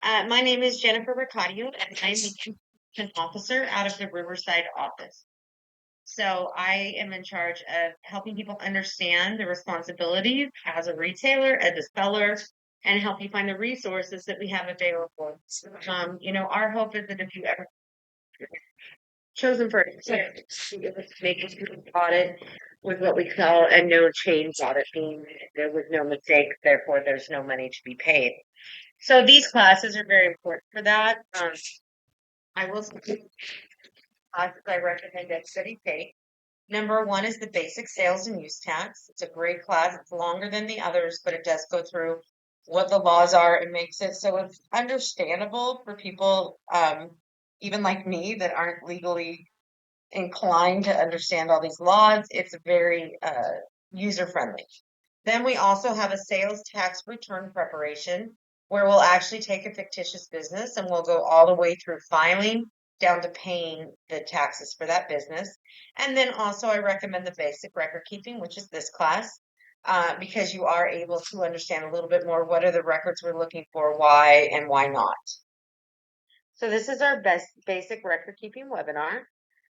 My name is Jennifer Ricardio, and I'm the Commission Officer out of the Riverside office. So I am in charge of helping people understand the responsibilities as a retailer, as a seller, and help you find the resources that we have available. Our hope is that if you ever chosen for a service, you would make a good audit with what we call a no change audit, meaning there was no mistake, therefore there's no money to be paid. So these classes are very important for that. I will say classes I recommend everybody take. Number one is the basic sales and use tax. It's a great class. It's longer than the others, but it does go through what the laws are and makes it so it's understandable for people, even like me, that aren't legally inclined to understand all these laws. It's very user friendly. Then we also have a sales tax return preparation where we'll actually take a fictitious business and we'll go all the way through filing down to paying the taxes for that business. And then also I recommend the basic record keeping, which is this class, because you are able to understand a little bit more what are the records we're looking for, why, and why not. So this is our best basic record keeping webinar.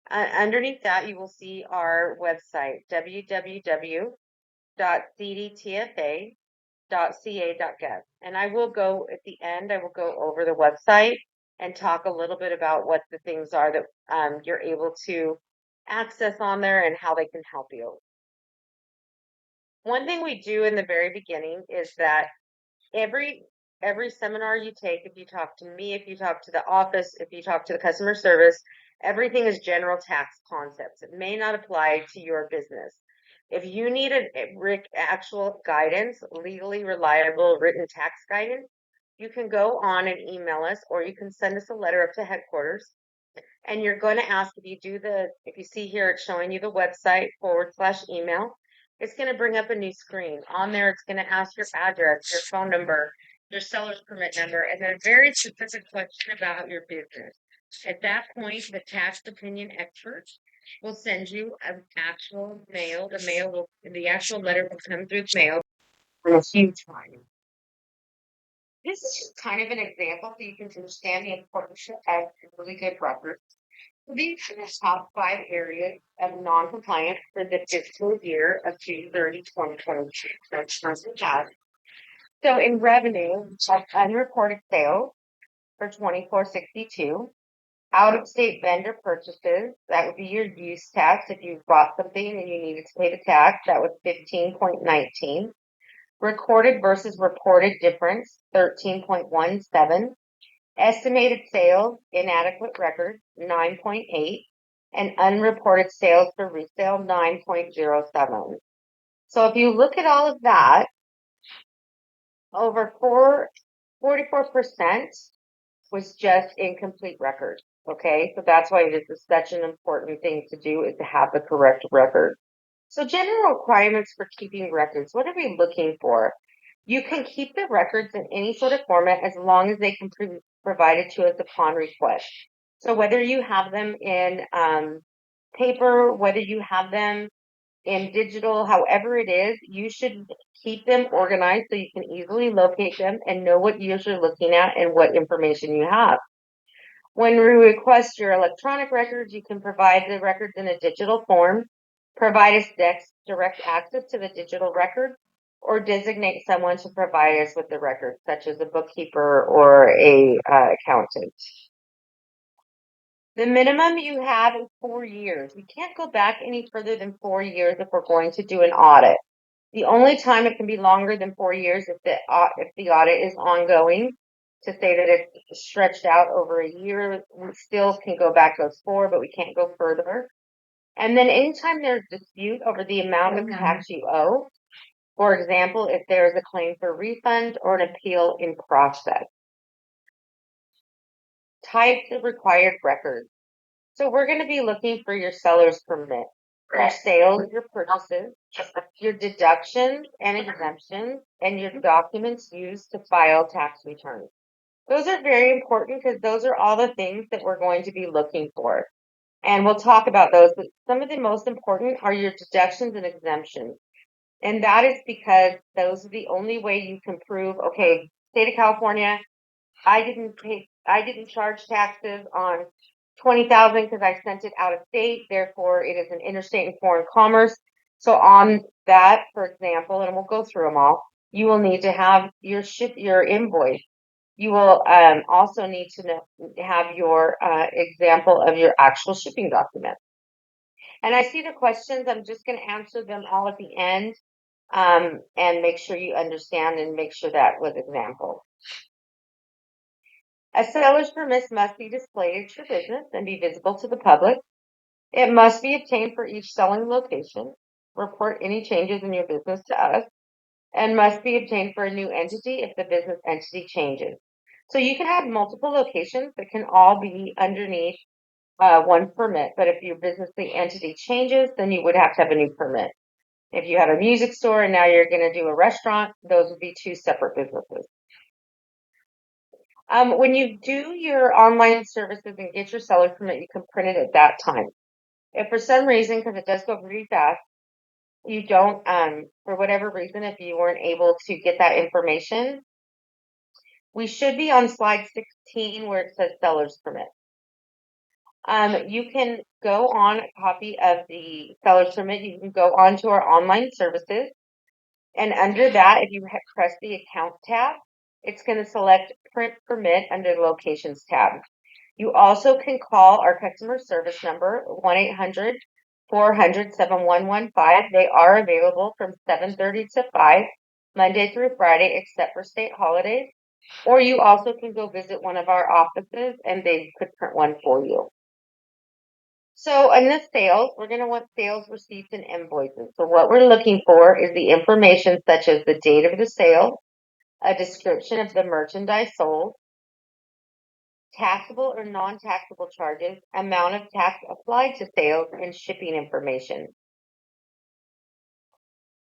Underneath that, you will see our website, www.cdtfa.ca.gov. And I will go at the end, I will go over the website and talk a little bit about what the things are that you're able to access on there and how they can help you. One thing we do in the very beginning is that every seminar you take, if you talk to me, if you talk to the office, if you talk to the customer service, everything is general tax concepts. It may not apply to your business. If you need actual guidance, legally reliable written tax guidance, you can go on and email us, or you can send us a letter up to headquarters. And you're going to ask if you see here, it's showing you the website /email. It's going to bring up a new screen. On there, it's going to ask your address, your phone number, your seller's permit number, and then a very specific question about your business. At that point, the tax opinion expert will send you an actual mail. The actual letter will come through the mail in a huge time. This is just kind of an example so you can understand the importance of really good records. These are the top 5 areas of non-compliance for the fiscal year of June 30, 2022. So in revenue, we have unreported sales for 2462. Out-of-state vendor purchases, that would be your use tax. If you bought something and you needed to pay the tax, that was 15.19. Recorded versus reported difference, 13.17. Estimated sales, inadequate records, 9.8. And unreported sales for resale, 9.07. So if you look at all of that, over 44% was just incomplete records. Okay, so that's why it is such an important thing to do, is to have the correct record. So general requirements for keeping records, what are we looking for? You can keep the records in any sort of format as long as they can be provided to us upon request. So whether you have them in paper, whether you have them in digital, however it is, you should keep them organized so you can easily locate them and know what you're looking at and what information you have. When we request your electronic records, you can provide the records in a digital form, provide us direct access to the digital record, or designate someone to provide us with the records, such as a bookkeeper or a accountant. The minimum you have is 4 years. You can't go back any further than 4 years if we're going to do an audit. The only time it can be longer than 4 years if the audit is ongoing. To say that it's stretched out over a year, we still can go back those 4, but we can't go further. And then anytime there's dispute over the amount of tax you owe, for example, if there is a claim for refund or an appeal in process. Types of required records. So we're going to be looking for your seller's permit, your sales, your purchases, your deductions and exemptions, and your documents used to file tax returns. Those are very important because those are all the things that we're going to be looking for. And we'll talk about those, but some of the most important are your deductions and exemptions. And that is because those are the only way you can prove, okay, state of California, I didn't charge taxes on 20,000 because I sent it out of state. Therefore, it is an interstate and foreign commerce. So on that, for example, and we'll go through them all, you will need to have your invoice. You will also need to have your example of your actual shipping document. And I see the questions. I'm just going to answer them all at the end and make sure you understand and make sure that was example. A seller's permit must be displayed at your business and be visible to the public. It must be obtained for each selling location. Report any changes in your business to us, and must be obtained for a new entity if the business entity changes. So you can have multiple locations that can all be underneath one permit, but if your business entity changes, then you would have to have a new permit. If you have a music store and now you're going to do a restaurant, those would be two separate businesses. When you do your online services and get your seller permit, you can print it at that time. If for some reason, because it does go pretty fast, you don't, for whatever reason, if you weren't able to get that information, we should be on slide 16 where it says seller's permit. You can go on a copy of the seller's permit. You can go on to our online services. And under that, if you press the account tab, it's going to select print permit under the locations tab. You also can call our customer service number, 1-800-400-7115. They are available from 7:30 to 5, Monday through Friday, except for state holidays. Or you also can go visit one of our offices and they could print one for you. So in the sales, we're going to want sales receipts and invoices. So what we're looking for is the information such as the date of the sale, a description of the merchandise sold, taxable or non-taxable charges, amount of tax applied to sales, and shipping information.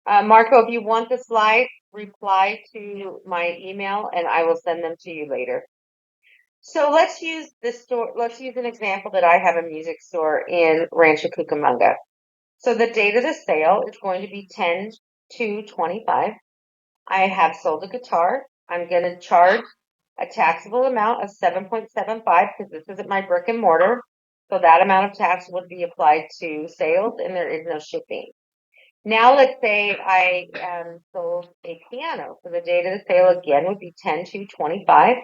Marco, if you want the slides, reply to my email and I will send them to you later. So let's use this store. Let's use an example that I have a music store in Rancho Cucamonga. So the date of the sale is going to be 10/2/25. I have sold a guitar. I'm going to charge a taxable amount of 7.75 because this isn't my brick and mortar. So that amount of tax would be applied to sales and there is no shipping. Now let's say I sold a piano. So the date of the sale again would be 10/2/25.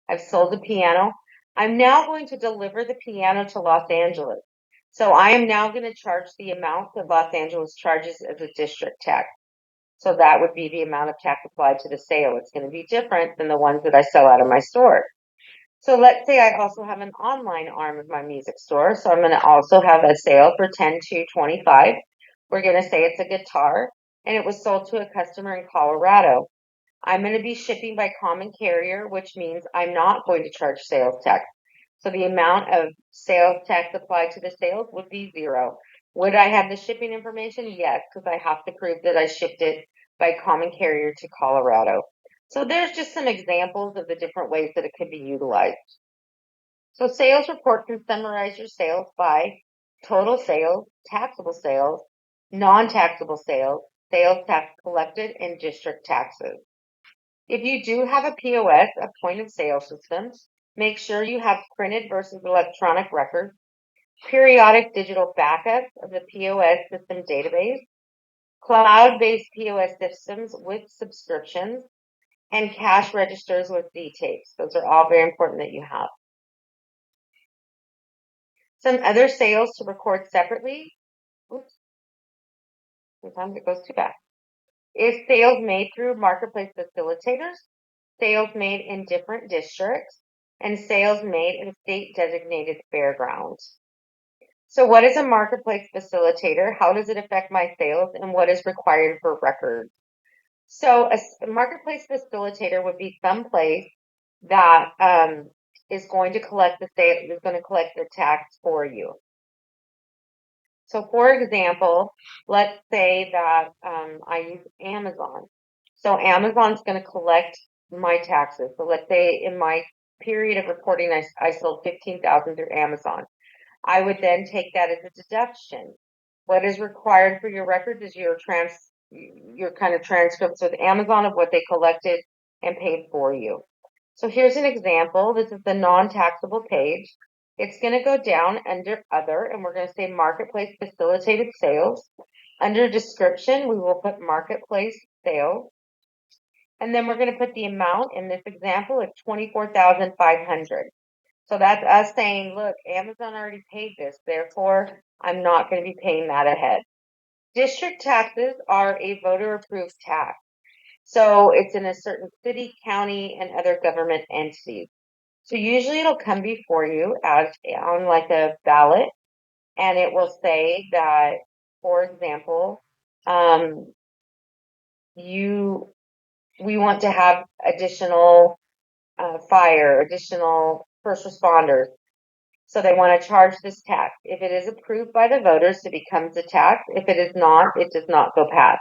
I've sold the piano. I'm now going to deliver the piano to Los Angeles. So I am now going to charge the amount that Los Angeles charges as a district tax. So that would be the amount of tax applied to the sale. It's going to be different than the ones that I sell out of my store. So let's say I also have an online arm of my music store. So I'm going to also have a sale for 10/2/25. We're going to say it's a guitar and it was sold to a customer in Colorado. I'm going to be shipping by common carrier, which means I'm not going to charge sales tax. So the amount of sales tax applied to the sales would be 0. Would I have the shipping information? Yes, because I have to prove that I shipped it by common carrier to Colorado. So there's just some examples of the different ways that it could be utilized. So sales report can summarize your sales by total sales, taxable sales, non-taxable sales, sales tax collected, and district taxes. If you do have a POS, a point of sale system, make sure you have printed versus electronic records, periodic digital backups of the POS system database, cloud-based POS systems with subscriptions, and cash registers with D-tapes. Those are all very important that you have. Some other sales to record separately. Oops. Sometimes it goes too fast. Is sales made through marketplace facilitators, sales made in different districts, and sales made in state-designated fairgrounds. So what is a marketplace facilitator? How does it affect my sales? And what is required for records? So a marketplace facilitator would be some place that is going to collect the tax for you. So for example, let's say that I use Amazon. So Amazon's going to collect my taxes. So let's say in my period of reporting, I sold 15,000 through Amazon. I would then take that as a deduction. What is required for your records is your kind of transcripts with Amazon of what they collected and paid for you. So here's an example. This is the non-taxable page. It's going to go down under other, and we're going to say marketplace facilitated sales. Under description, we will put marketplace sales. And then we're going to put the amount in this example of $24,500. So that's us saying, look, Amazon already paid this, therefore I'm not going to be paying that ahead. District taxes are a voter approved tax. So it's in a certain city, county, and other government entities. So usually it'll come before you as on like a ballot, and it will say that, for example, um, we want to have additional additional first responders. So they want to charge this tax. If it is approved by the voters, it becomes a tax. If it is not, it does not go past.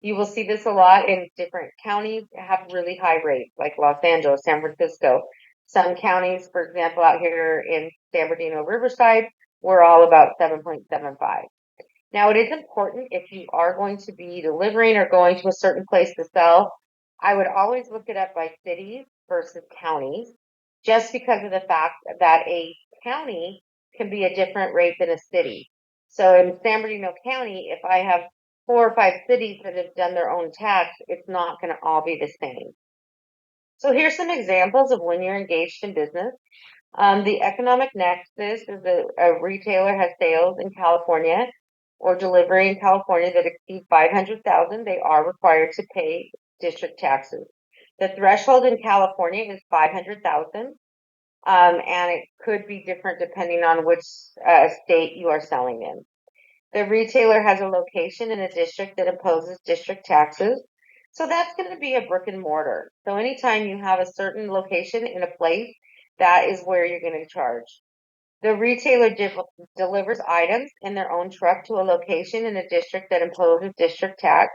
You will see this a lot in different counties have really high rates, like Los Angeles, San Francisco. Some counties, for example, out here in San Bernardino Riverside, we're all about 7.75. Now, it is important if you are going to be delivering or going to a certain place to sell, I would always look it up by cities versus counties, just because of the fact that a county can be a different rate than a city. So in San Bernardino County, if I have 4 or 5 cities that have done their own tax, it's not going to all be the same. So here's some examples of when you're engaged in business. The economic nexus is a retailer has sales in California or delivery in California that exceed 500,000. They are required to pay district taxes. The threshold in California is 500,000, and it could be different depending on which state you are selling in. The retailer has a location in a district that imposes district taxes. So that's going to be a brick and mortar. So anytime you have a certain location in a place, that is where you're going to charge. The retailer delivers items in their own truck to a location in a district that imposes district tax.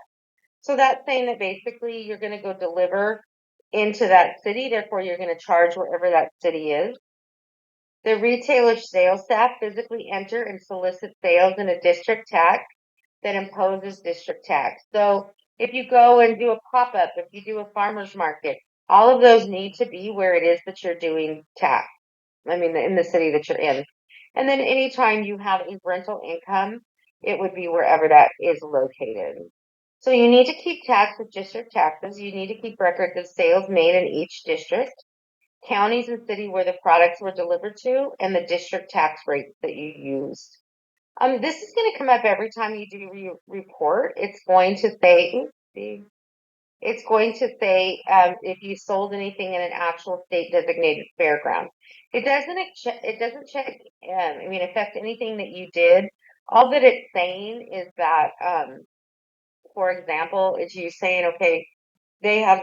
So that's saying that basically you're going to go deliver into that city, therefore you're going to charge wherever that city is. The retailer sales staff physically enter and solicit sales in a district tax that imposes district tax. So if you go and do a pop-up, if you do a farmer's market, all of those need to be where it is that you're doing tax. I mean, in the city that you're in. And then anytime you have a rental income, it would be wherever that is located. So you need to keep tax with district taxes. You need to keep records of sales made in each district, counties and city where the products were delivered to, and the district tax rates that you used. This is going to come up every time you do your report. It's going to say, if you sold anything in an actual state designated fairground. It doesn't check, affect anything that you did. All that it's saying is that, for example, it's you saying, okay, they have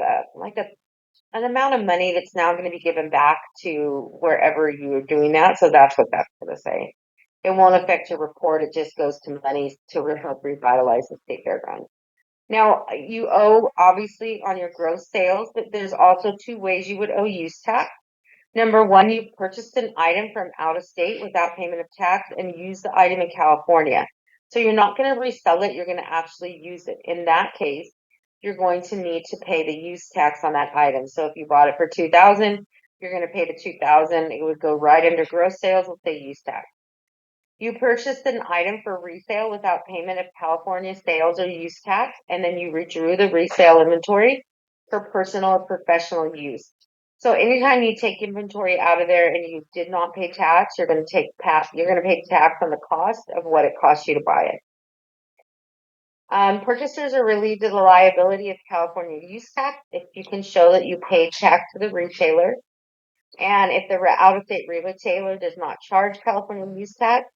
an amount of money that's now going to be given back to wherever you're doing that. So that's what that's going to say. It won't affect your report. It just goes to money to help revitalize the state fairground. Now, you owe obviously on your gross sales, but there's also 2 ways you would owe use tax. Number one, you purchased an item from out of state without payment of tax and use the item in California. So you're not going to resell it. You're going to actually use it. In that case, you're going to need to pay the use tax on that item. So if you bought it for $2,000, you're going to pay the $2,000. It would go right under gross sales with the use tax. You purchased an item for resale without payment of California sales or use tax, and then you withdrew the resale inventory for personal or professional use. So anytime you take inventory out of there and you did not pay tax, you're going to pay tax on the cost of what it cost you to buy it. Purchasers are relieved of the liability of California use tax if you can show that you paid tax to the retailer. And if the out-of-state retailer does not charge California use tax,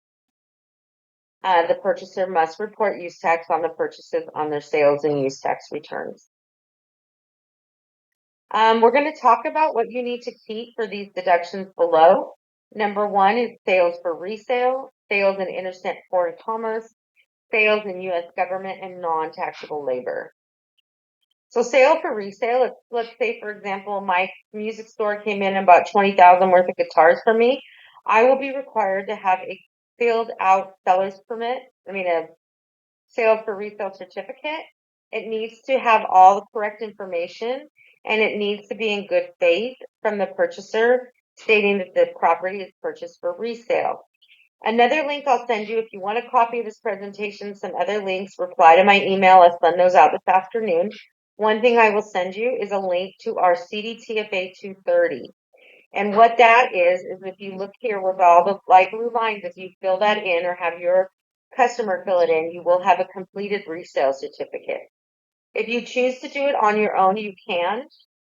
the purchaser must report use tax on the purchases on their sales and use tax returns. We're going to talk about what you need to keep for these deductions below. Number 1 is sales for resale, sales in interstate foreign commerce, sales in U.S. government, and non-taxable labor. So sale for resale, let's say, for example, my music store came in and bought 20,000 worth of guitars for me. I will be required to have a filled out seller's permit, a sale for resale certificate. It needs to have all the correct information. and it needs to be in good faith from the purchaser, stating that the property is purchased for resale. Another link I'll send you if you want a copy of this presentation, some other links, reply to my email. I'll send those out this afternoon. One thing I will send you is a link to our CDTFA 230. And what that is if you look here with all the light blue lines, if you fill that in or have your customer fill it in, you will have a completed resale certificate. If you choose to do it on your own, you can,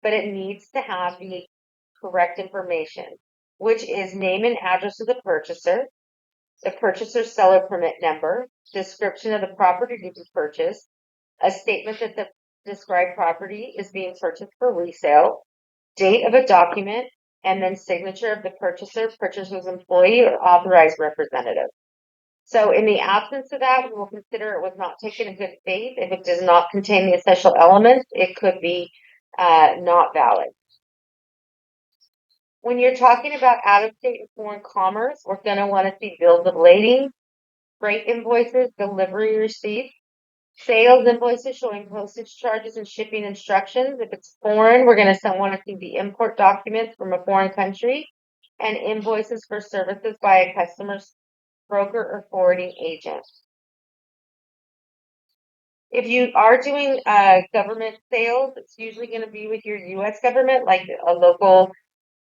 but it needs to have the correct information, which is name and address of the purchaser's seller permit number, description of the property to be purchased, a statement that the described property is being purchased for resale, date of a document, and then signature of the purchaser's employee, or authorized representative. So in the absence of that, we will consider it was not taken in good faith. If it does not contain the essential elements, it could be not valid. When you're talking about out-of-state and foreign commerce, we're going to want to see bills of lading, freight invoices, delivery receipts, sales invoices showing postage charges and shipping instructions. If it's foreign, we're going to want to see the import documents from a foreign country and invoices for services by a customer's broker or forwarding agent. If you are doing government sales, it's usually going to be with your U.S. government, like a local,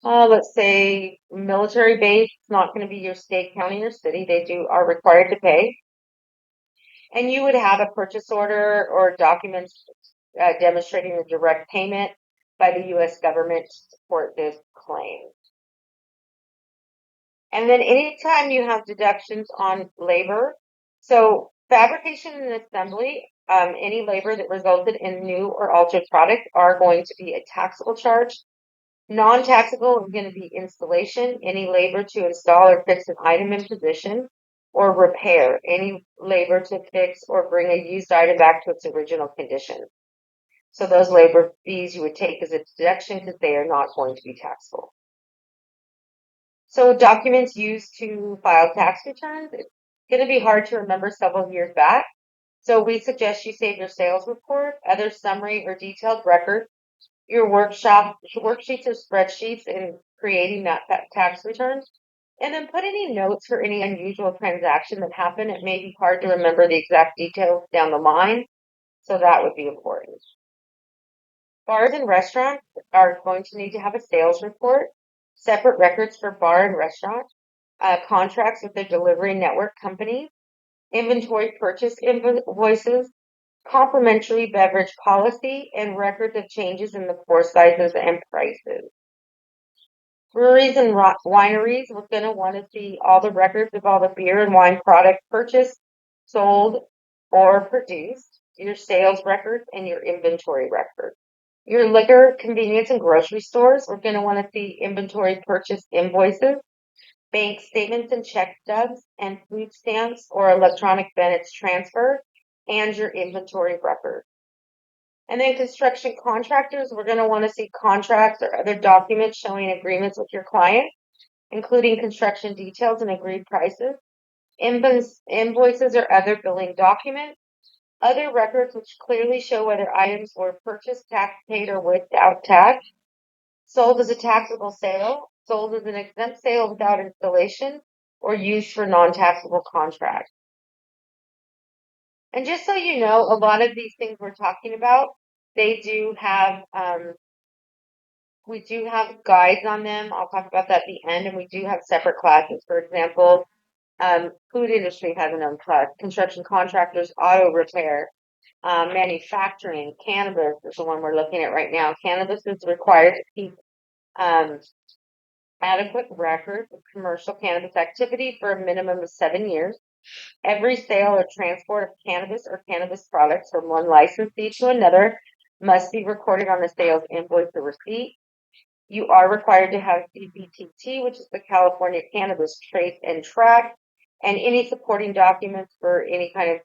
let's say, military base. It's not going to be your state, county, or city. They are required to pay. And you would have a purchase order or documents demonstrating a direct payment by the U.S. government to support this claim. And then anytime you have deductions on labor, so fabrication and assembly, any labor that resulted in new or altered product are going to be a taxable charge. Non-taxable is going to be installation, any labor to install or fix an item in position, or repair, any labor to fix or bring a used item back to its original condition. So those labor fees you would take as a deduction because they are not going to be taxable. So documents used to file tax returns, it's going to be hard to remember several years back. So we suggest you save your sales report, other summary or detailed records, your worksheets or spreadsheets in creating that tax return, and then put any notes for any unusual transaction that happened. It may be hard to remember the exact details down the line, so that would be important. Bars and restaurants are going to need to have a sales report, separate records for bar and restaurant, contracts with their delivery network companies, inventory purchase invoices, complimentary beverage policy, and records of changes in the pour sizes and prices. Breweries and wineries, we're going to want to see all the records of all the beer and wine products purchased, sold, or produced, your sales records, and your inventory records. Your liquor, convenience, and grocery stores, we're going to want to see inventory purchase invoices, bank statements and check stubs, and food stamps or electronic benefits transfer, and your inventory record. And then construction contractors, we're going to want to see contracts or other documents showing agreements with your client, including construction details and agreed prices, invoices or other billing documents, other records which clearly show whether items were purchased, tax paid, or without tax, sold as a taxable sale, sold as an exempt sale without installation, or used for non-taxable contracts. And just so you know, a lot of these things we're talking about, they do have, we do have guides on them. I'll talk about that at the end, and we do have separate classes. For example, food industry has an own class, construction contractors, auto repair, manufacturing, cannabis is the one we're looking at right now. Cannabis is required to keep adequate records of commercial cannabis activity for a minimum of 7 years. Every sale or transport of cannabis or cannabis products from one licensee to another must be recorded on the sales invoice or receipt. You are required to have CPTT, which is the California Cannabis Trace and Track, and any supporting documents for any kind of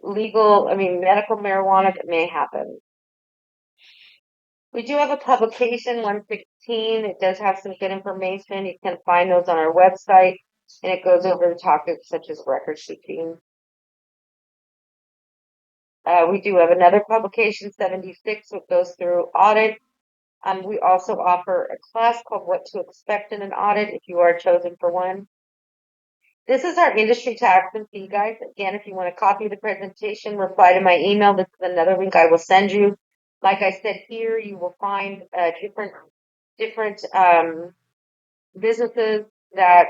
medical marijuana that may happen. We do have a publication, 116. It does have some good information. You can find those on our website, and it goes over topics such as record keeping. We do have another publication, 76, which goes through audit. We also offer a class called What to Expect in an Audit if you are chosen for one. This is our industry tax and fee guide. Again, if you want to copy the presentation, reply to my email. This is another link I will send you. Like I said here, you will find different businesses that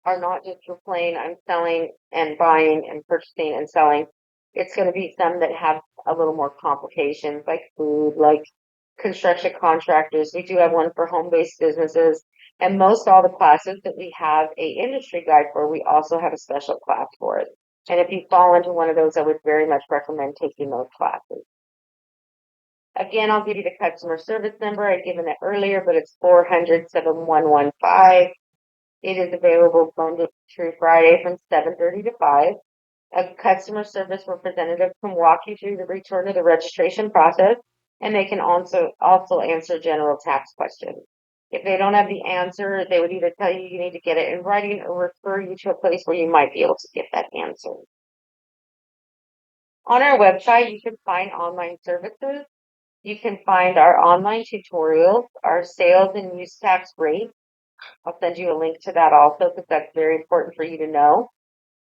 are not just for plain I'm selling and buying and purchasing and selling. It's going to be some that have a little more complications, like food, like construction contractors. We do have one for home-based businesses, and most all the classes that we have a industry guide for, we also have a special class for it. And if you fall into one of those, I would very much recommend taking those classes. Again, I'll give you the customer service number. I'd given it earlier, but it's 400-7115. It is available Monday through Friday from 7:30 to 5. A customer service representative can walk you through the return of the registration process, and they can also answer general tax questions. If they don't have the answer, they would either tell you you need to get it in writing or refer you to a place where you might be able to get that answer. On our website, you can find online services. You can find our online tutorials, our sales and use tax rate. I'll send you a link to that also because that's very important for you to know.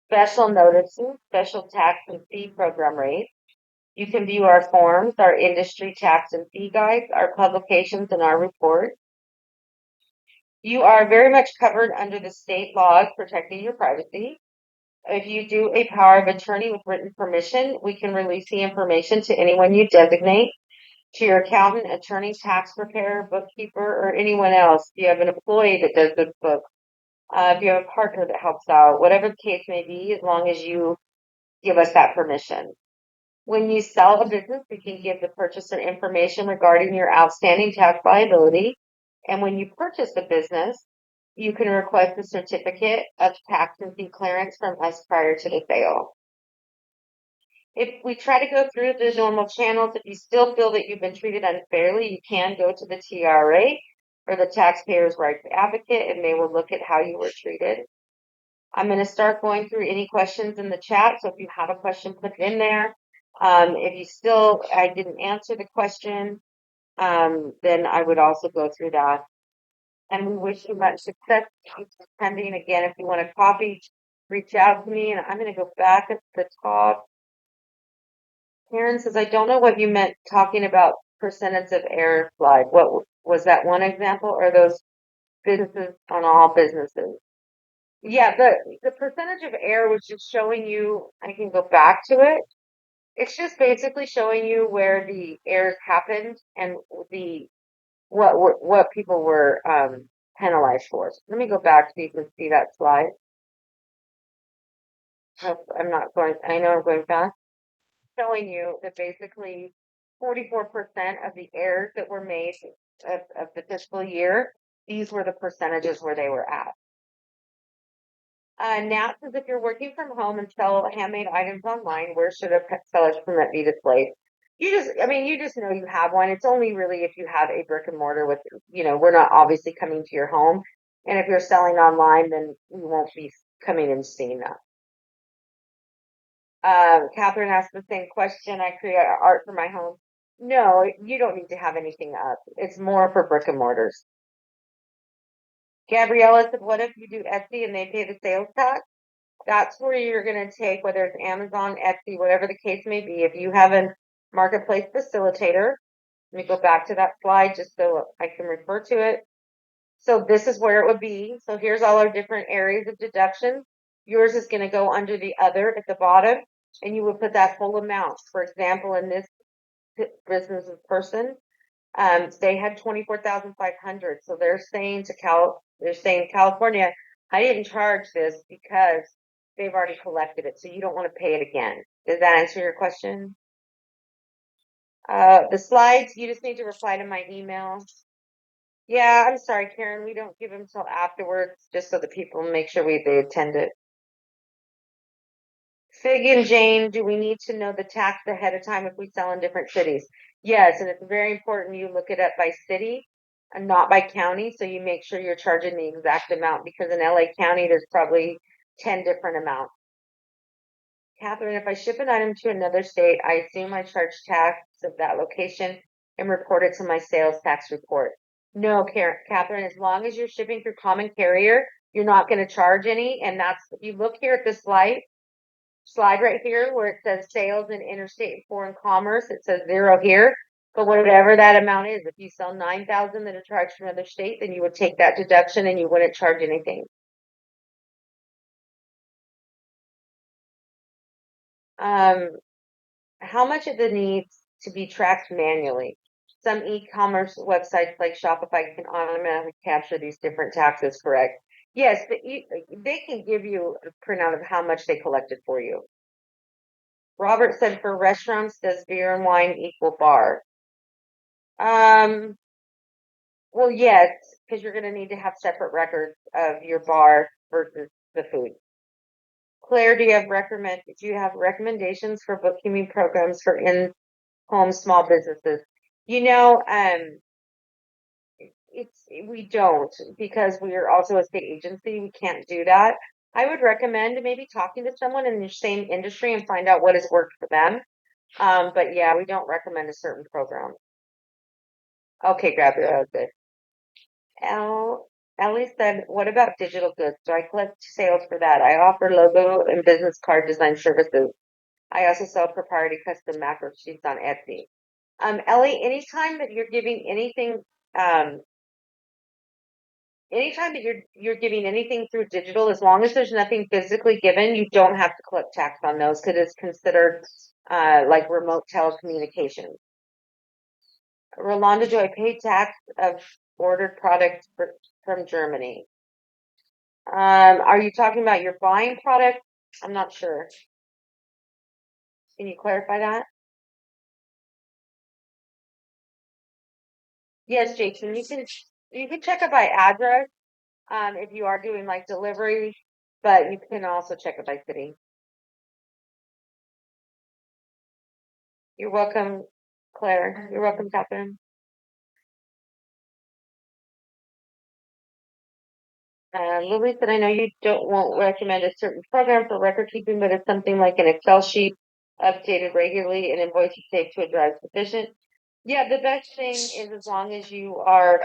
Special notices, special tax and fee program rates. You can view our forms, our industry tax and fee guides, our publications, and our report. You are very much covered under the state laws protecting your privacy. If you do a power of attorney with written permission, we can release the information to anyone you designate, to your accountant, attorney, tax preparer, bookkeeper, or anyone else. If you have an employee that does this book, if you have a partner that helps out, whatever the case may be, as long as you give us that permission. When you sell a business, we can give the purchaser information regarding your outstanding tax liability. And when you purchase a business, you can request a certificate of tax and fee clearance from us prior to the sale. If we try to go through the normal channels, if you still feel that you've been treated unfairly, you can go to the TRA or the Taxpayers' Rights Advocate, and they will look at how you were treated. I'm going to start going through any questions in the chat. So if you have a question, put it in there. If you still, I didn't answer the question, then I would also go through that. And we wish you much success attending. Again, if you want a copy, reach out to me. And I'm going to go back at the top. Karen says, I don't know what you meant talking about percentage of error slide. What was that one example, or those businesses on all businesses? Yeah, the percentage of error was just showing you, I can go back to it. It's just basically showing you where the errors happened and the what people were penalized for. So let me go back so you can see that slide. I'm not going, I know I'm going fast. Showing you that basically 44% of the errors that were made of the fiscal year, these were the percentages where they were at. Nat says, if you're working from home and sell handmade items online, where should a seller's permit be displayed? You just know you have one. It's only really if you have a brick and mortar with, we're not obviously coming to your home. And if you're selling online, then we won't be coming and seeing that. Catherine asked the same question. I create art for my home. No, you don't need to have anything up. It's more for brick and mortars. Gabriella said, what if you do Etsy and they pay the sales tax? That's where you're going to take, whether it's Amazon, Etsy, whatever the case may be. If you have a marketplace facilitator, let me go back to that slide just so I can refer to it. So this is where it would be. So here's all our different areas of deduction. Yours is going to go under the other at the bottom, and you would put that full amount. For example, in this business person, they had 24,500. So they're saying California, I didn't charge this because they've already collected it, so you don't want to pay it again. Does that answer your question? The slides, you just need to reply to my email. Yeah, I'm sorry, Karen. We don't give them till afterwards, just so that people make sure they attend it. Fig and Jane, do we need to know the tax ahead of time if we sell in different cities? Yes, and it's very important you look it up by city and not by county, so you make sure you're charging the exact amount, because in LA County there's probably 10 different amounts. Catherine, if I ship an item to another state, I assume I charge tax of that location and report it to my sales tax report. No, Catherine, as long as you're shipping through common carrier, you're not going to charge any. And that's, if you look here at the slide right here where it says sales in interstate and foreign commerce, it says 0 here. But whatever that amount is, if you sell 9,000 that are charged from another state, then you would take that deduction and you wouldn't charge anything. How much of it needs to be tracked manually? Some e-commerce websites like Shopify can automatically capture these different taxes, correct? Yes, but they can give you a printout of how much they collected for you. Robert said for restaurants, does beer and wine equal bar? Well, yes, because you're going to need to have separate records of your bar versus the food. Claire, do you have recommendations for bookkeeping programs for in-home small businesses? You know, we don't, because we are also a state agency. We can't do that. I would recommend maybe talking to someone in your same industry and find out what has worked for them. But yeah, we don't recommend a certain program. Okay, grab it. Good. Ellie said, what about digital goods? Do I collect sales for that? I offer logo and business card design services. I also sell proprietary custom macro sheets on Etsy. Ellie, um, anytime that you're giving anything through digital, as long as there's nothing physically given, you don't have to collect tax on those because it's considered like remote telecommunications. Rolanda, do I pay tax of ordered products from Germany? Are you talking about your buying product? I'm not sure. Can you clarify that? Yes, Jason, you can check it by address, if you are doing like delivery, but you can also check it by city. You're welcome, Claire. You're welcome, Catherine. Lily said, I know you won't recommend a certain program for record keeping, but it's something like an Excel sheet updated regularly and invoices saved to a drive sufficient. Yeah, the best thing is as long as you are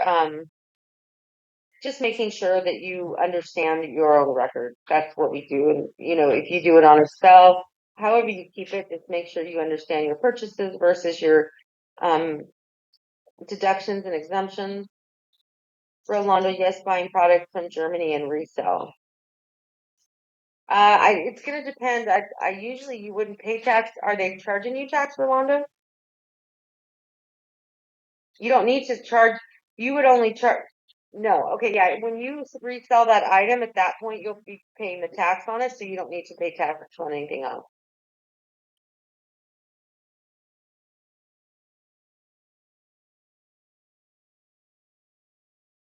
just making sure that you understand your own record. That's what we do. And, if you do it on Excel, however you keep it, just make sure you understand your purchases versus your um, deductions and exemptions. Rolando, yes, buying products from Germany and resell. It's going to depend. I usually you wouldn't pay tax. Are they charging you tax, Rolando? You don't need to charge. You would only charge. No. Okay. Yeah. When you resell that item, at that point, you'll be paying the tax on it, so you don't need to pay tax on anything else.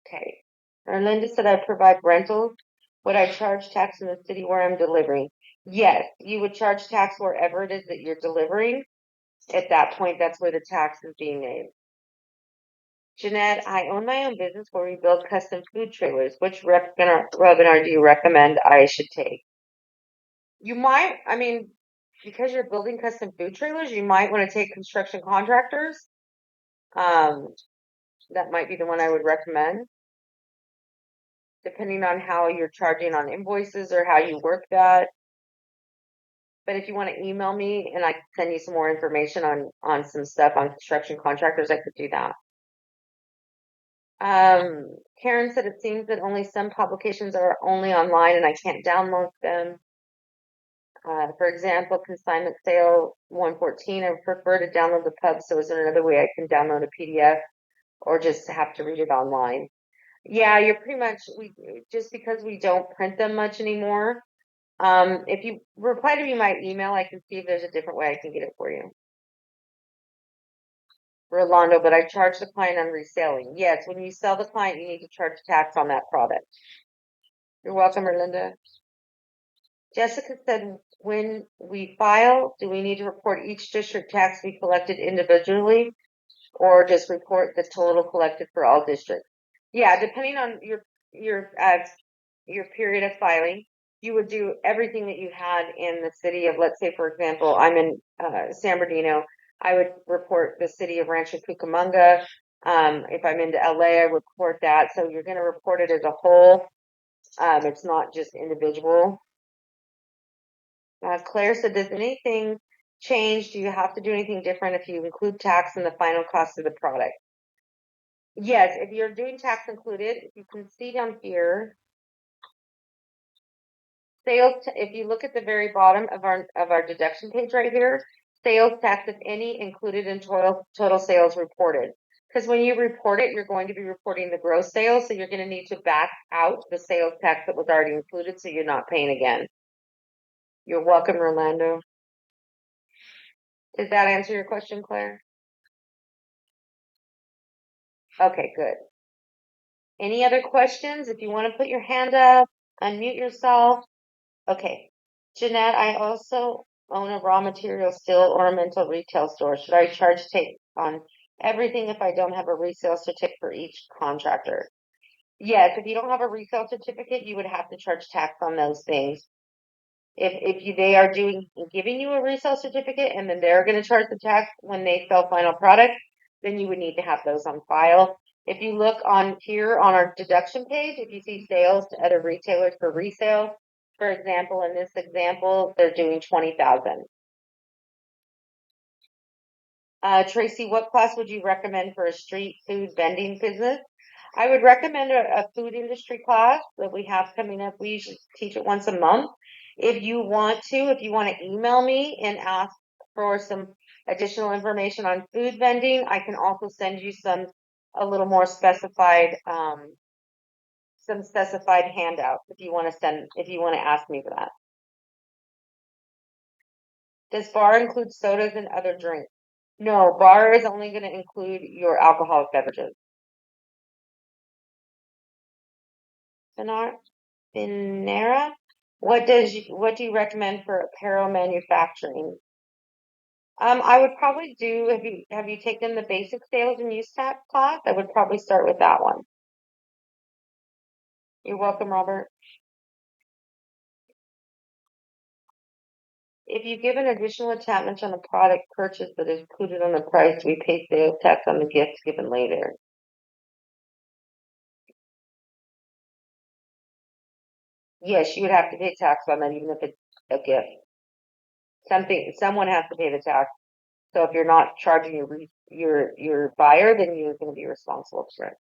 Okay. Linda said I provide rentals. Would I charge tax in the city where I'm delivering? Yes, you would charge tax wherever it is that you're delivering. At that point, that's where the tax is being made. Jeanette, I own my own business where we build custom food trailers. Which webinar do you recommend I should take? You might, because you're building custom food trailers, you might want to take construction contractors. Um, that might be the one I would recommend, depending on how you're charging on invoices or how you work that. But if you want to email me and I can send you some more information on some stuff on construction contractors, I could do that. Karen said it seems that only some publications are only online and I can't download them. For example, consignment sale 114, I prefer to download the pub. So is there another way I can download a PDF or just have to read it online? Yeah, you're pretty much, just because we don't print them much anymore. If you reply to me my email, I can see if there's a different way I can get it for you. Rolando, but I charge the client on reselling. Yes, when you sell the client, you need to charge tax on that product. You're welcome, Erlinda. Jessica said, when we file, do we need to report each district tax we collected individually or just report the total collected for all districts? Yeah, depending on your period of filing. you would do everything that you had in the city of, let's say, for example, I'm in San Bernardino. I would report the city of Rancho Cucamonga. If I'm into LA, I would report that. So you're going to report it as a whole. It's not just individual. Claire said, does anything change? Do you have to do anything different if you include tax in the final cost of the product? Yes, if you're doing tax included, if you can see down here, if you look at the very bottom of our deduction page right here, sales tax, if any, included in total sales reported. Because when you report it, you're going to be reporting the gross sales, so you're going to need to back out the sales tax that was already included, so you're not paying again. You're welcome, Rolando. Does that answer your question, Claire? Okay, good. Any other questions? If you want to put your hand up, unmute yourself. Okay. Jeanette, I also own a raw material steel ornamental retail store. Should I charge take on everything if I don't have a resale certificate for each contractor? Yes, if you don't have a resale certificate, you would have to charge tax on those things. If they are giving you a resale certificate and then they're going to charge the tax when they sell final product, then you would need to have those on file. If you look on here on our deduction page, if you see sales to other retailers for resale, for example, in this example, they're doing 20,000. Tracy, what class would you recommend for a street food vending business? I would recommend a food industry class that we have coming up. We usually teach it once a month. If you want to email me and ask for some additional information on food vending, I can also send you a little more specified, some specified handouts if you want to ask me for that. Does bar include sodas and other drinks? No, bar is only going to include your alcoholic beverages. Finera, what do you recommend for apparel manufacturing? I would probably have you taken the basic sales and use tax class? I would probably start with that one. You're welcome, Robert. If you give an additional attachment on a product purchase that is included on the price, we pay sales tax on the gifts given later. Yes, you would have to pay tax on that, even if it's a gift. Someone has to pay the tax. So if you're not charging your buyer, then you're going to be responsible for it.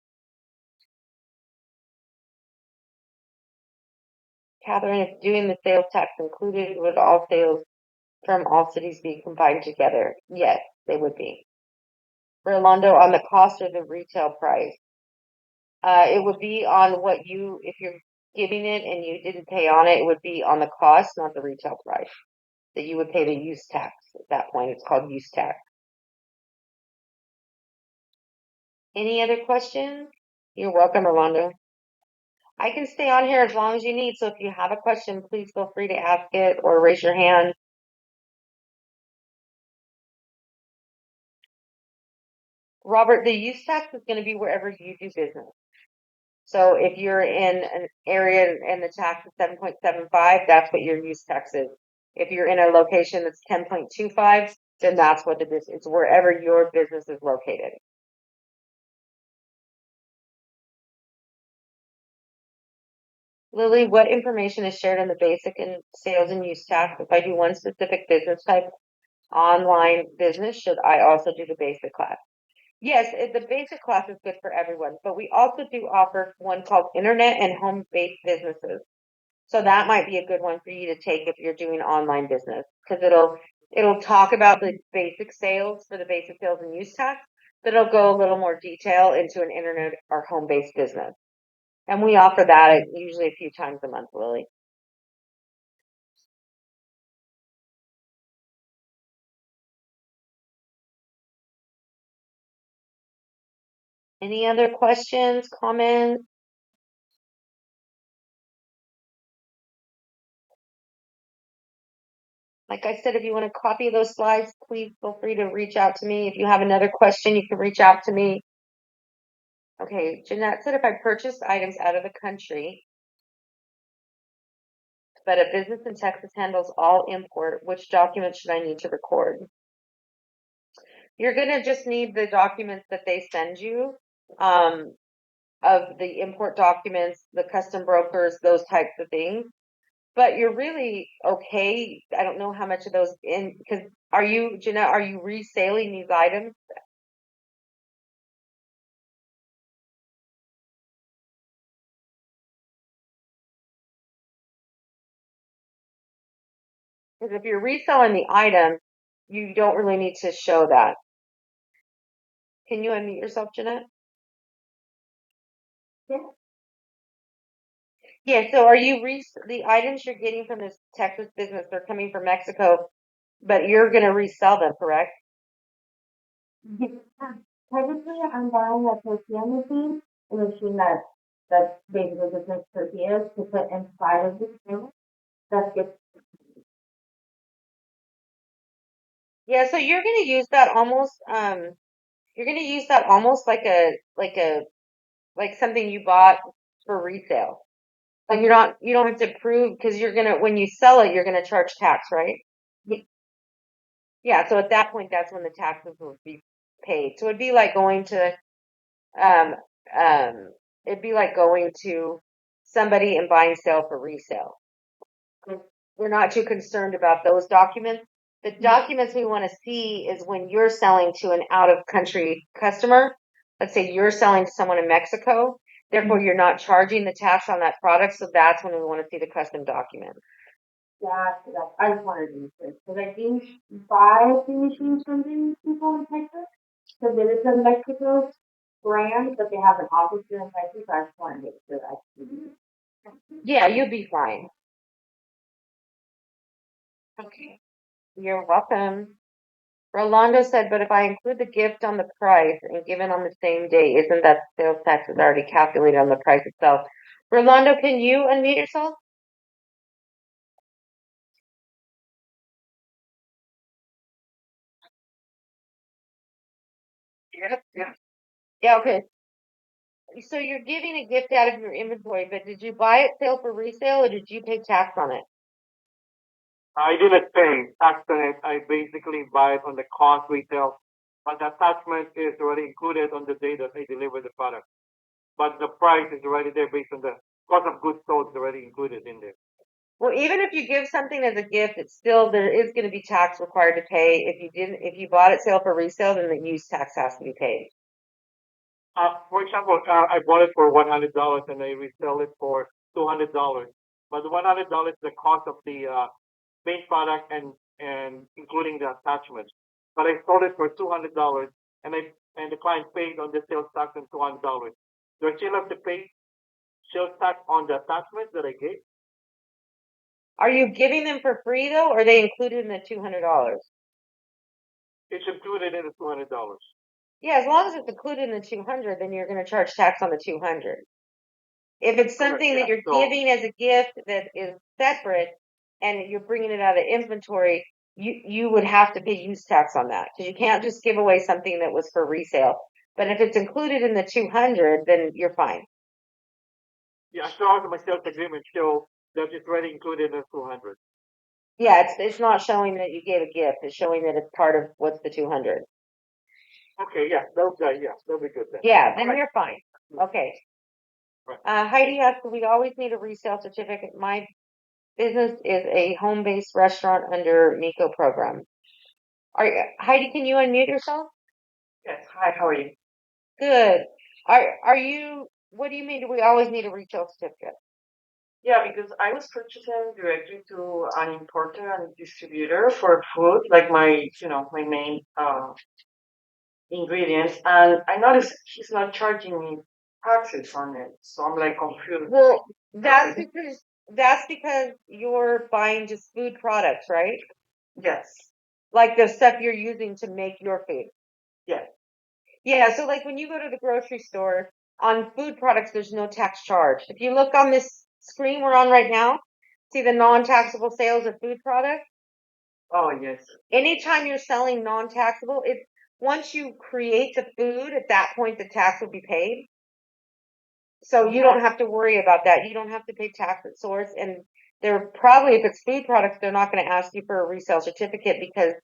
Catherine, if doing the sales tax included, would all sales from all cities be combined together? Yes, they would be. Rolando, on the cost or the retail price? It would be on if you're giving it and you didn't pay on it, it would be on the cost, not the retail price. That you would pay the use tax at that point. It's called use tax. Any other questions? You're welcome, Rolando. I can stay on here as long as you need, so if you have a question, please feel free to ask it or raise your hand. Robert, the use tax is going to be wherever you do business. So if you're in an area and the tax is 7.75, that's what your use tax is. If you're in a location that's 10.25, then that's what it's wherever your business is located. Lily, what information is shared in the basic and sales and use tax? If I do one specific business type, online business, should I also do the basic class? Yes, the basic class is good for everyone, but we also do offer one called Internet and Home-Based Businesses. So that might be a good one for you to take if you're doing online business, because it'll talk about the basic sales for the basic sales and use tax, but it'll go a little more detail into an internet or home-based business. And we offer that usually a few times a month, Lily. Any other questions, comments? Like I said, if you want a copy of those slides, please feel free to reach out to me. If you have another question, you can reach out to me. Okay, Jeanette said if I purchase items out of the country, but a business in Texas handles all import. Which documents should I need to record? You're going to just need the documents that they send you, of the import documents, the custom brokers, those types of things. But you're really okay. I don't know how much of those because Jeanette, are you reselling these items? Because if you're reselling the item, you don't really need to show that. Can you unmute yourself, Jeanette? Yeah. Yeah, so are you the items you're getting from this Texas business, they're coming from Mexico, but you're going to resell them, correct? Yes. Technically, I'm buying a tortilla machine, a machine that basically just makes tortillas to put inside of the thing. That's good. Yeah, so you're going to use that almost, you're going to use that almost like something you bought for resale. Like you don't have to prove because when you sell it, you're gonna charge tax, right? Yeah, so at that point, that's when the taxes will be paid. So um, um, it'd be like going to somebody and buying sale for resale. We're not too concerned about those documents. The documents we want to see is when you're selling to an out of country customer. Let's say you're selling to someone in Mexico. Therefore, you're not charging the tax on that product. So that's when we want to see the custom document. Yeah, I just wanted to research because I do buy the machines from these people in Texas. So there is a Mexico brand, but they have an office here in Texas. I just wanted to make sure I could. Yeah, you'll be fine. Okay. You're welcome. Rolando said, but if I include the gift on the price and given on the same day, isn't that sales tax is already calculated on the price itself? Rolando, can you unmute yourself? Yeah, yeah. Yeah, okay. So you're giving a gift out of your inventory, but did you buy it sale for resale or did you pay tax on it? I didn't pay tax on it. I basically buy it on the cost retail, but the attachment is already included on the day that I deliver the product. But the price is already there based on the cost of goods sold is already included in there. Well, even if you give something as a gift, it's still, there is going to be tax required to pay. If you bought it sale for resale, then the use tax has to be paid. For example, I bought it for $100 and I resell it for $200. But the $100 is the cost of the main product and including the attachments. But I sold it for $200 and the client paid on the sales tax and $200. Do I still have to pay sales tax on the attachments that I gave? Are you giving them for free though, or are they included in the $200? It's included in the $200. Yeah, as long as it's included in the 200, then you're going to charge tax on the 200. If it's something that you're giving as a gift that is separate and you're bringing it out of inventory, you would have to pay use tax on that because you can't just give away something that was for resale. But if it's included in the 200, then you're fine. Yeah, so also my sales agreement show that it's already included in the 200. Yeah, it's not showing that you gave a gift. It's showing that it's part of what's the 200. Okay, yeah, that'll be good then. Yeah, then you're fine. Okay. Right. Heidi asked, we always need a resale certificate. My business is a home-based restaurant under NICO program. Heidi, can you unmute yourself? Yes. Hi, how are you? Good. What do you mean? Do we always need a retail certificate? Yeah, because I was purchasing directly to an importer and distributor for food, like my main ingredients, and I noticed he's not charging me taxes on it, so I'm like confused. Well, that's because you're buying just food products, right? Yes, Like the stuff you're using to make your food. yes. Yeah, so like when you go to the grocery store, on food products, there's no tax charge. If you look on this screen we're on right now, see the non-taxable sales of food products? Oh, yes. Anytime you're selling non-taxable, once you create the food, at that point the tax will be paid. So you don't have to worry about that. You don't have to pay tax at source. And They're probably, if it's food products, they're not going to ask you for a resale certificate because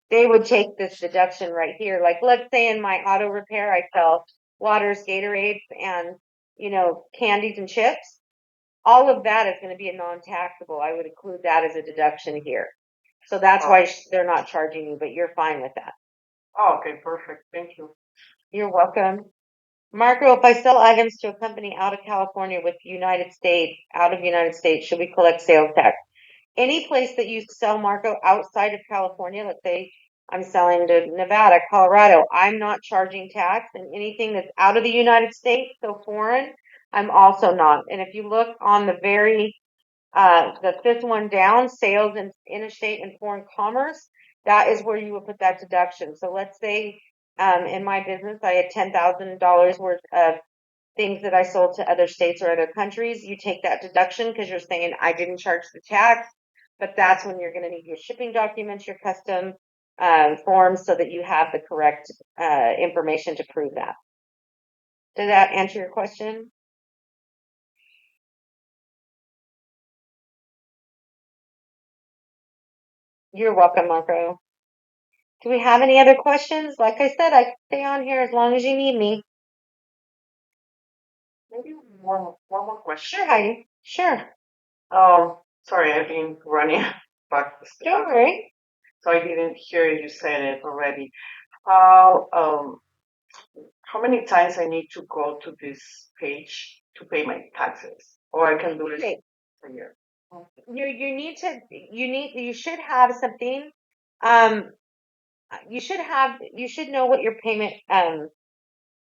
they would take this deduction right here. Like, let's say in my auto repair, I sell waters, Gatorades, and, candies and chips. All of that is going to be a non-taxable. I would include that as a deduction here. So that's why they're not charging you, but you're fine with that. Oh, okay, perfect. Thank you. You're welcome. Marco, if I sell items to a company out of California out of United States, should we collect sales tax? Any place that you sell, Marco, outside of California, let's say I'm selling to Nevada, Colorado, I'm not charging tax, and anything that's out of the United States, so foreign, I'm also not. And if you look on the fifth one down, sales in interstate and foreign commerce, that is where you would put that deduction. So let's say in my business, I had $10,000 worth of things that I sold to other states or other countries. You take that deduction because you're saying I didn't charge the tax, but that's when you're going to need your shipping documents, your custom forms, so that you have the correct information to prove that. Did that answer your question? You're welcome, Marco. Do we have any other questions? Like I said, I can stay on here as long as you need me. Maybe one more question. Sure, Heidi. Sure. Sorry, I've been running back. Don't worry. So I didn't hear you said it already. How many times I need to go to this page to pay my taxes, or I can do it Okay. a year? You should have something. Um, you should know what your payment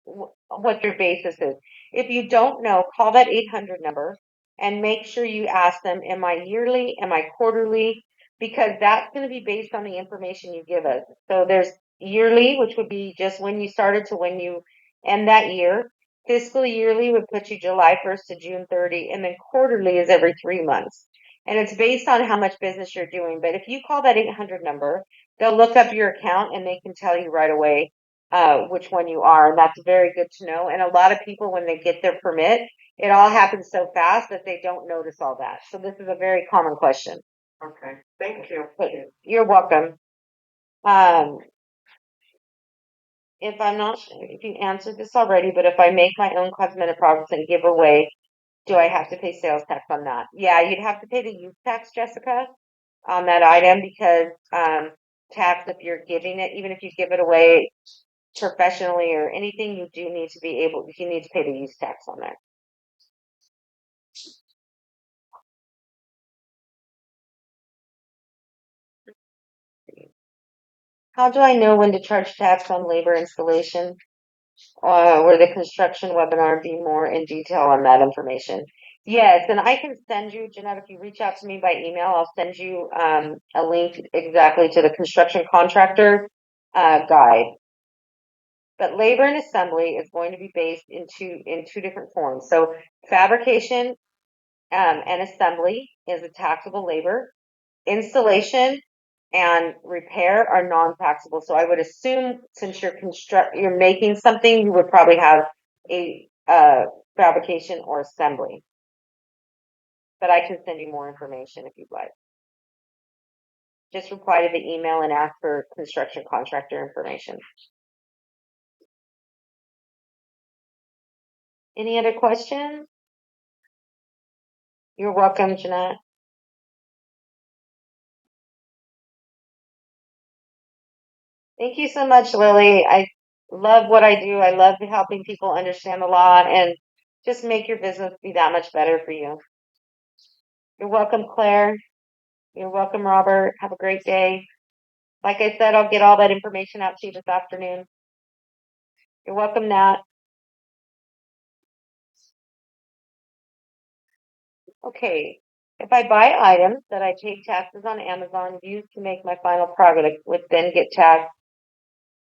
what your basis is. If you don't know, call that 800 number and make sure you ask them, am I yearly? Am I quarterly? Because that's going to be based on the information you give us. So there's yearly, which would be just when you started to when you end that year. Fiscal yearly would put you July 1st to June 30, and then quarterly is every 3 months. And it's based on how much business you're doing. But if you call that 800 number, they'll look up your account and they can tell you right away which one you are. And that's very good to know. And a lot of people, when they get their permit, it all happens so fast that they don't notice all that. So this is a very common question. Okay, thank you. But you're welcome. Um, if you answered this already, but if I make my own cosmetic products and give away, do I have to pay sales tax on that? Yeah, you'd have to pay the use tax, Jessica, on that item because tax if you're giving it, even if you give it away professionally or anything, you need to pay the use tax on that. How do I know when to charge tax on labor installation? Or the construction webinar be more in detail on that information? Yes, and I can send you, Jeanette, if you reach out to me by email, I'll send you a link exactly to the construction contractor guide. But labor and assembly is going to be based in two different forms. So fabrication and assembly is a taxable labor. Installation and repair are non-taxable. So I would assume since you're making something, you would probably have a fabrication or assembly. But I can send you more information if you'd like. Just reply to the email and ask for construction contractor information. Any other questions? You're welcome, Jeanette. Thank you so much, Lily. I love what I do. I love helping people understand the law and just make your business be that much better for you. You're welcome, Claire. You're welcome, Robert. Have a great day. Like I said, I'll get all that information out to you this afternoon. You're welcome, Nat. Okay. If I buy items that I pay taxes on Amazon used to make my final product would then get taxed,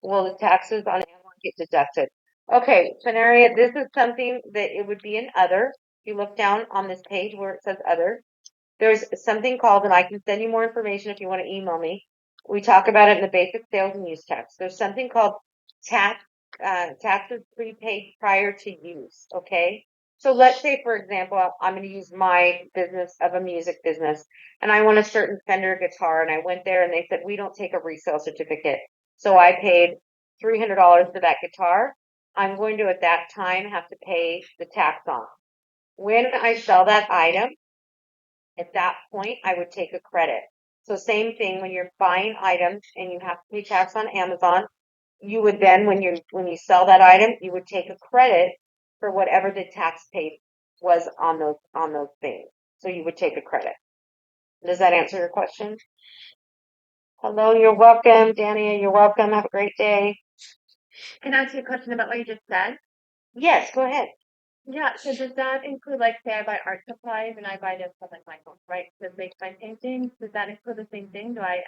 will the taxes on Amazon get deducted? Okay, Tenaria, this is something that it would be an other. If you look down on this page where it says other, there's something called, and I can send you more information if you want to email me. We talk about it in the basic sales and use tax. There's something called taxes prepaid prior to use. Okay. So let's say, for example, I'm going to use my business of a music business, and I want a certain Fender guitar, and I went there and they said, we don't take a resale certificate. So I paid $300 for that guitar. I'm going to, at that time, have to pay the tax on it. When I sell that item, at that point, I would take a credit. So same thing when you're buying items and you have to pay tax on Amazon, you would then, when you sell that item, you would take a credit for whatever the tax paid was on those things. So you would take a credit. Does that answer your question? Hello, you're welcome, Dania. You're welcome. Have a great day. Can I ask you a question about what you just said? Yes, go ahead. Yeah, so does that include, like, say I buy art supplies and I buy them from like Michael, right? To make my paintings, does that include the same thing? Do I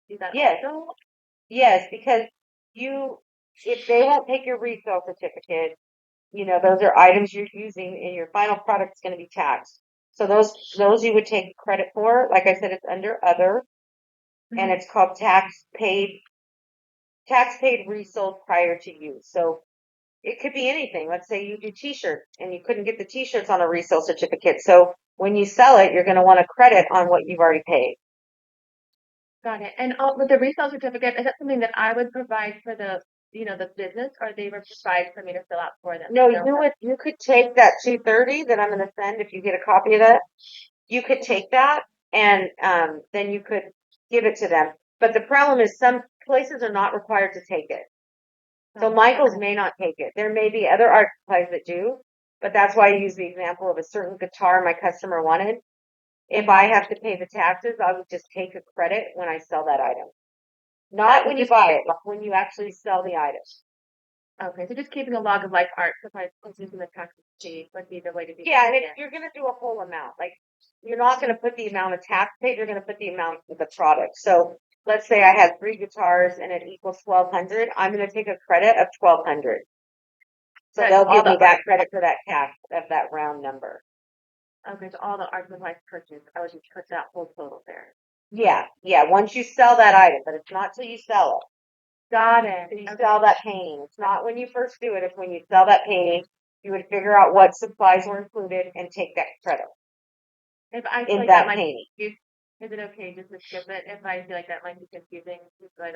do that Yes. also? Yes, because if they won't take your resale certificate, those are items you're using and your final product's going to be taxed. So those you would take credit for. Like I said, it's under other, and it's called tax paid resold prior to use. So it could be anything. Let's say you do t-shirts and you couldn't get the t-shirts on a resale certificate. So when you sell it, you're going to want a credit on what you've already paid. Got it. And with the resale certificate, is that something that I would provide for the business, or they would provide for me to fill out for them? No, you could take that 230 that I'm going to send if you get a copy of that. You could take that and then you could give it to them. But the problem is some places are not required to take it. So Michael's may not take it. There may be other art supplies that do, but that's why I use the example of a certain guitar my customer wanted. If I have to pay the taxes, I would just take a credit when I sell that item. Not when you buy it, but when you actually sell the item. Okay, so just keeping a log of like art supplies using the tax sheet would be the way to do. Yeah, and if you're going to do a whole amount, like you're not going to put the amount of tax paid, you're going to put the amount of the product. So let's say I had 3 guitars and it equals 1,200. I'm going to take a credit of 1,200. So they'll give me that credit for that cash of that round number. Okay, so all the art supplies purchased, I would just put that whole total there. Yeah. Once you sell that item, but it's not till you sell it. Got it. You sell that painting. It's not when you first do it. It's when you sell that painting. You would figure out what supplies were included and take that credit. If I feel like that might painting. Is it okay just to skip it if I feel like that might be confusing? Because I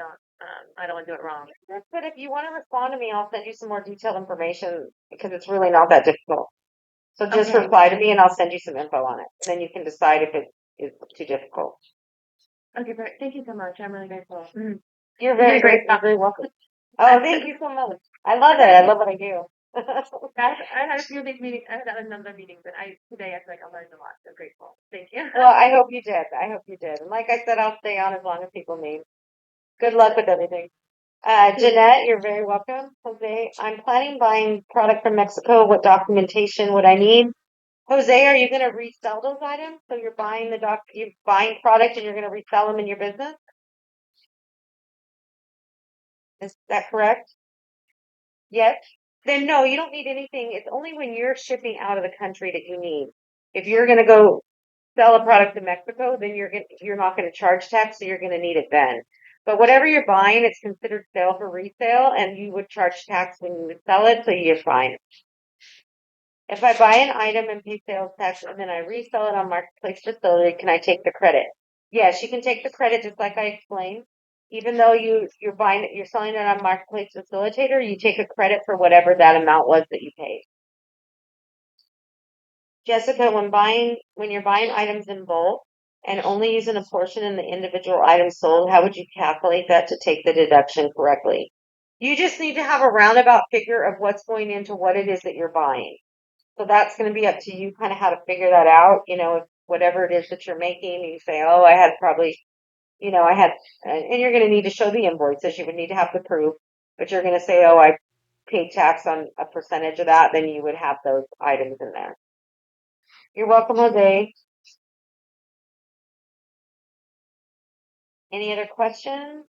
don't want to do it wrong. But if you want to respond to me, I'll send you some more detailed information because it's really not that difficult. So just reply to me and I'll send you some info on it. Then you can decide if it is too difficult. Okay, perfect. Thank you so much. I'm really grateful. You're very great. You're very welcome. Oh, thank you so much. I love it. I love what I do. I had a few big meetings. I had a number of meetings, but today I feel like I learned a lot. So grateful. Thank you. Well, I hope you did. And like I said, I'll stay on as long as people need. Good luck with everything. Jeanette, you're very welcome. Jose, I'm planning buying product from Mexico. What documentation would I need? Jose, are you going to resell those items? So you're buying you're buying product and you're going to resell them in your business? Is that correct? Yes. Then no, you don't need anything. It's only when you're shipping out of the country that you need. If you're going to go sell a product to Mexico, then you're not going to charge tax, so you're going to need it then. But whatever you're buying, it's considered sale for resale, and you would charge tax when you would sell it, so you're fine. If I buy an item and pay sales tax and then I resell it on Marketplace Facility, can I take the credit? Yes, you can take the credit just like I explained. Even though you're selling it on Marketplace Facilitator, you take a credit for whatever that amount was that you paid. Jessica, when you're buying items in bulk and only using a portion in the individual item sold, how would you calculate that to take the deduction correctly? You just need to have a roundabout figure of what's going into what it is that you're buying. So that's going to be up to you kind of how to figure that out. If whatever it is that you're making, you say, oh, I had probably, and you're going to need to show the invoices. You would need to have the proof, but you're going to say, oh, I paid tax on a percentage of that. Then you would have those items in there. You're welcome, Jose. Any other questions?